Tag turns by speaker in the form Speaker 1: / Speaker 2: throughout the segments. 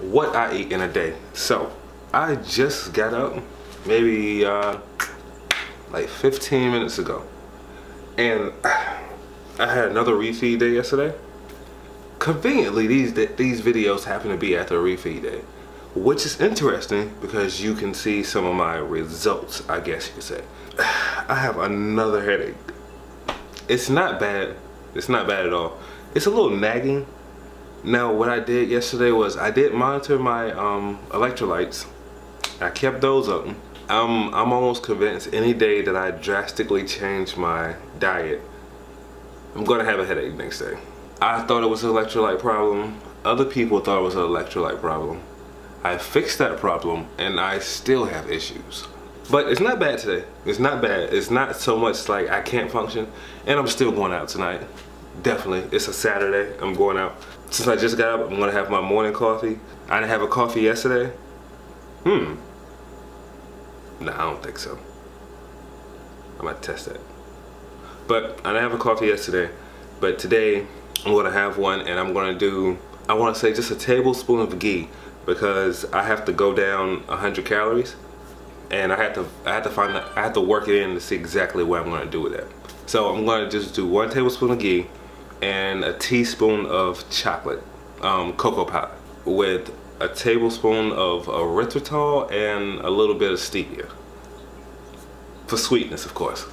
Speaker 1: what I eat in a day. So I just got up maybe like 15 minutes ago, and I had another refeed day yesterday. Conveniently, these videos happen to be after a refeed day, which is interesting because you can see some of my results, I guess you could say. I have another headache. It's not bad. It's not bad at all. It's a little nagging. Now, what I did yesterday was I did monitor my electrolytes. I kept those up. I'm almost convinced any day that I drastically change my diet, I'm gonna have a headache next day. I thought it was an electrolyte problem. Other people thought it was an electrolyte problem. I fixed that problem and I still have issues. But it's not bad today. It's not bad. It's not so much like I can't function, and I'm still going out tonight. Definitely. It's a Saturday. I'm going out. Since I just got up, I'm gonna have my morning coffee. I didn't have a coffee yesterday. Nah, I don't think so. I might test that. But I didn't have a coffee yesterday. But today I'm gonna have one, and I'm gonna do, I wanna say just a tablespoon of ghee, because I have to go down 100 calories. And I had to work it in to see exactly what I'm gonna do with that. So I'm gonna just do 1 tablespoon of ghee and a teaspoon of chocolate, cocoa powder, with a tablespoon of erythritol and a little bit of stevia. For sweetness, of course.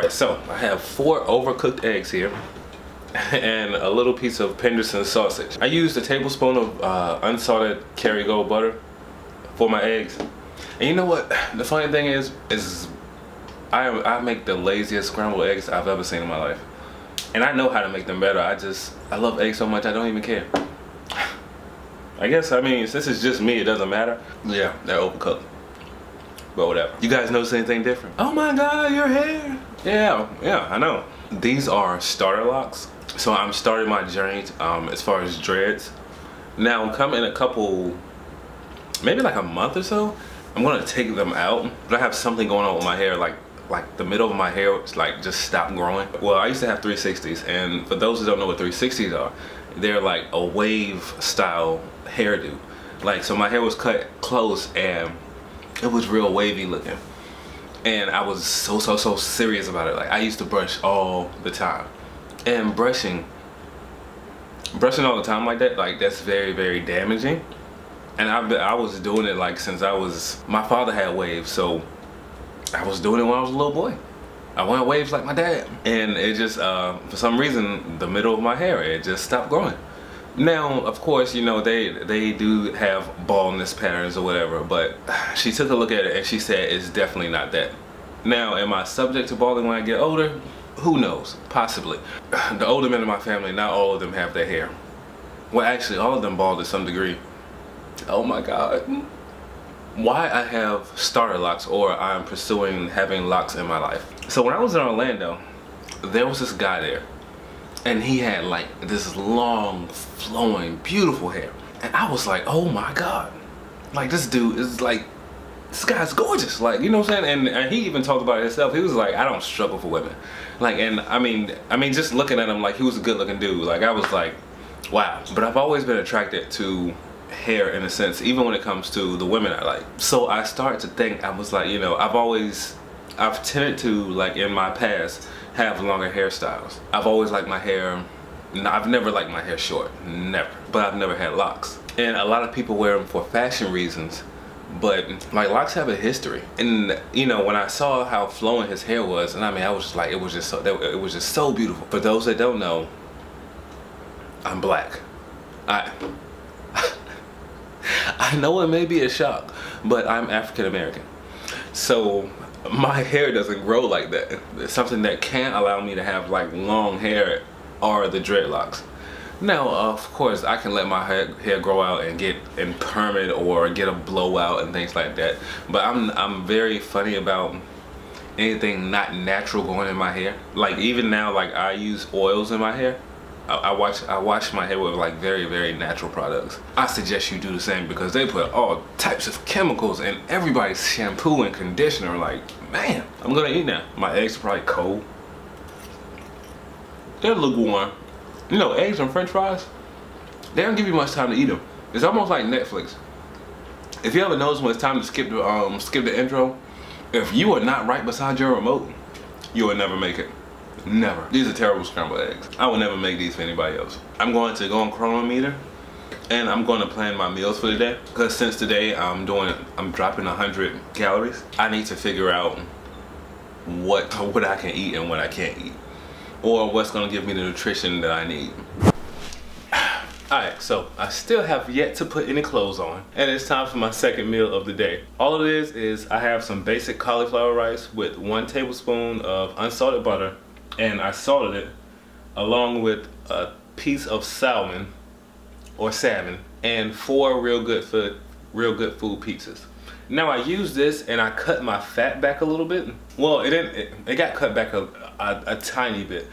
Speaker 1: So I have 4 overcooked eggs here and a little piece of Penderson sausage. I used a tablespoon of unsalted Kerrygold butter for my eggs. And you know what? The funny thing is I make the laziest scrambled eggs I've ever seen in my life. And I know how to make them better. I love eggs so much I don't even care. I guess, I mean, since it's just me, it doesn't matter. Yeah, they're overcooked. But whatever. You guys notice anything different? Oh my God, your hair. Yeah, I know. These are starter locks. So I'm starting my journey as far as dreads. Now, come in a couple, maybe like a month or so, I'm gonna take them out. But I have something going on with my hair, like the middle of my hair like just stopped growing. Well, I used to have 360s, and for those who don't know what 360s are, they're like a wave style hairdo. Like, so my hair was cut close and it was real wavy looking. And I was so serious about it. Like, I used to brush all the time. And brushing all the time like that, like, that's very damaging. And I was doing it like since my father had waves, so I was doing it when I was a little boy. I wanted waves like my dad. And it just, for some reason, the middle of my hair, it just stopped growing. Now, of course, you know, they do have baldness patterns or whatever, but she took a look at it and she said it's definitely not that. Now, am I subject to balding when I get older? Who knows? Possibly. The older men in my family, not all of them have their hair. Well, actually, all of them bald to some degree. Oh my God. Why I have starter locks, or I'm pursuing having locks in my life. So when I was in Orlando, there was this guy there. And he had like this long, flowing, beautiful hair. And I was like, oh my God. Like, this dude is like, this guy's gorgeous. Like, you know what I'm saying? And he even talked about it himself. He was like, I don't struggle for women. Like, and I mean, just looking at him, like, he was a good looking dude. Like, I was like, wow. But I've always been attracted to hair in a sense, even when it comes to the women I like. So I started to think, I was like, you know, I've tended to, like, in my past, have longer hairstyles. I've always liked my hair, I've never liked my hair short, never. But I've never had locks. And a lot of people wear them for fashion reasons, but like, locks have a history. And you know, when I saw how flowing his hair was, and I mean, I was just like, it was just so beautiful. For those that don't know, I'm black. I know it may be a shock, but I'm African American. So my hair doesn't grow like that. It's something that can allow me to have like long hair are the dreadlocks. Now, of course, I can let my hair grow out and perm it or get a blowout and things like that. But I'm very funny about anything not natural going in my hair. Like even now, like I use oils in my hair. I wash my hair with like very, very natural products. I suggest you do the same because they put all types of chemicals in everybody's shampoo and conditioner. Like, man, I'm gonna eat now. My eggs are probably cold. They're lukewarm. You know, eggs and french fries, they don't give you much time to eat them. It's almost like Netflix. If you ever notice when it's time to skip the intro, if you are not right beside your remote, you will never make it. Never. These are terrible scrambled eggs. I will never make these for anybody else. I'm going to go on Chronometer and I'm going to plan my meals for the day. Because since today I'm dropping 100 calories, I need to figure out what I can eat and what I can't eat. Or what's going to give me the nutrition that I need. Alright, so I still have yet to put any clothes on, and it's time for my second meal of the day. All it is I have some basic cauliflower rice with 1 tablespoon of unsalted butter, and I salted it along with a piece of salmon or salmon and 4 real good food pizzas. Now I used this and I cut my fat back a little bit. Well, it got cut back a tiny bit.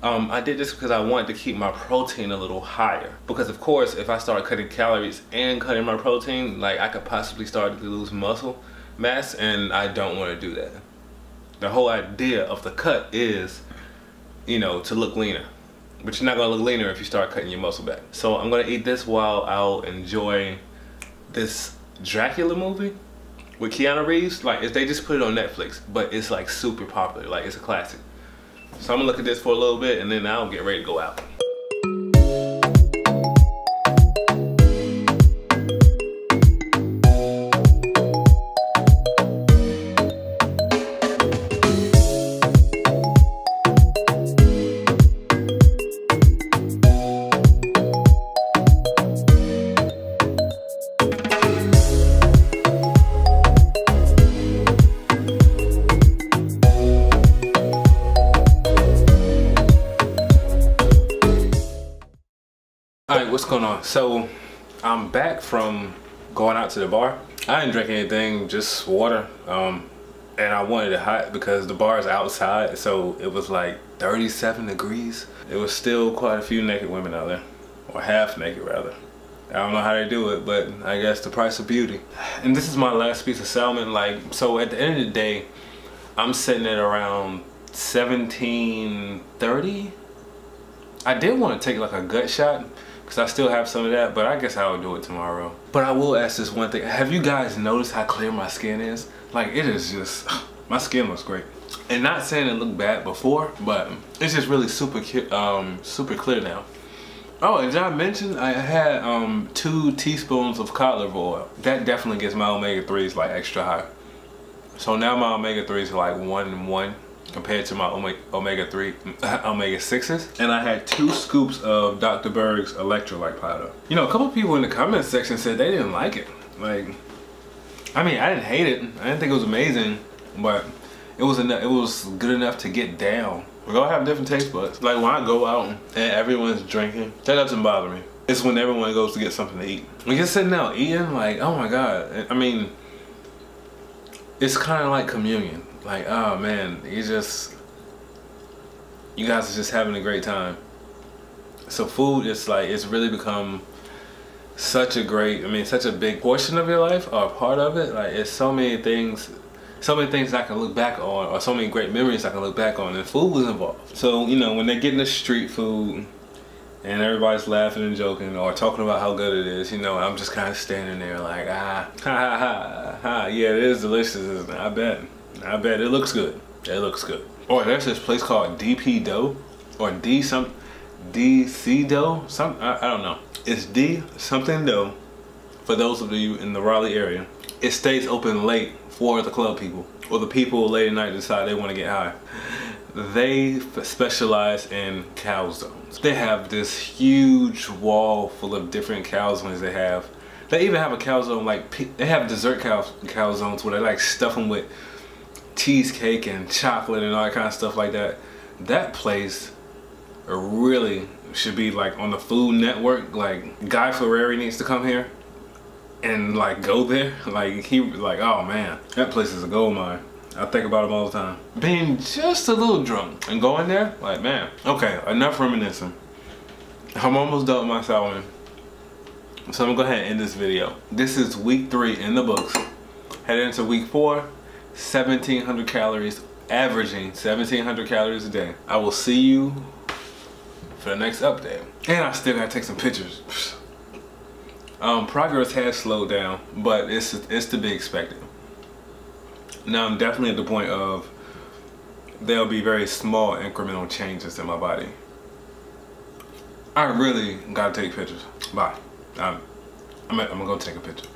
Speaker 1: I did this because I wanted to keep my protein a little higher. Because of course, if I start cutting calories and cutting my protein, like I could possibly start to lose muscle mass, and I don't want to do that. The whole idea of the cut is, you know, to look leaner. But you're not gonna look leaner if you start cutting your muscle back. So I'm gonna eat this while I'll enjoy this Dracula movie with Keanu Reeves. Like, they just put it on Netflix, but it's like super popular. Like, it's a classic. So I'm gonna look at this for a little bit and then I'll get ready to go out. Alright, what's going on? So I'm back from going out to the bar. I didn't drink anything, just water. And I wanted it hot because the bar is outside, so it was like 37 degrees. There was still quite a few naked women out there, or half naked rather. I don't know how they do it, but I guess the price of beauty. And this is my last piece of salmon. Like, so at the end of the day, I'm sitting at around 1730. I did want to take like a gut shot because I still have some of that, but I guess I'll do it tomorrow. But I will ask this one thing. Have you guys noticed how clear my skin is? Like, it is just, my skin looks great. And not saying it looked bad before, but it's just really super clear now. Oh, and did I mention I had 2 teaspoons of cod liver oil? That definitely gets my omega-3s like extra high. So now my omega-3s are like 1 and 1 compared to my omega-6s. And I had 2 scoops of Dr. Berg's electrolyte powder. You know, a couple people in the comment section said they didn't like it. Like, I mean, I didn't hate it. I didn't think it was amazing, but it was good enough to get down. We all have different taste buds. Like, when I go out and everyone's drinking, that doesn't bother me. It's when everyone goes to get something to eat. When you're sitting out eating, like, oh my God. I mean, it's kind of like communion. Like, oh man, you guys are just having a great time. So food is like, it's really become such a big portion of your life, or a part of it. Like, it's so many things I can look back on, or so many great memories I can look back on, and food was involved. So, you know, when they're getting the street food and everybody's laughing and joking or talking about how good it is, you know, I'm just kind of standing there like, ha ha ha ha, yeah, it is delicious, isn't it? I bet it looks good. It looks good. Or there's this place called DP Dough, or DC Dough, I don't know. It's D something dough for those of you in the Raleigh area. It stays open late for the club people, or the people late at night decide they want to get high. They specialize in calzones. They have this huge wall full of different calzones they have. They even have a calzone, like, they have dessert calzones where they like stuff them with cheesecake and chocolate and all that kind of stuff like that. That place really should be like on the Food Network. Like, Guy Fieri needs to come here and like go there. Like, oh man, that place is a gold mine.
Speaker 2: I think about them all the time.
Speaker 1: Being just a little drunk and going there, like, man. Okay, enough reminiscing. I'm almost done with my salmon. So I'm gonna go ahead and end this video. This is week 3 in the books. Heading into week 4, 1,700 calories, averaging 1,700 calories a day. I will see you for the next update. And I still gotta take some pictures. Progress has slowed down, but it's to be expected. Now I'm definitely at the point of there'll be very small incremental changes in my body. I really gotta take pictures. Bye. I'm gonna go take a picture.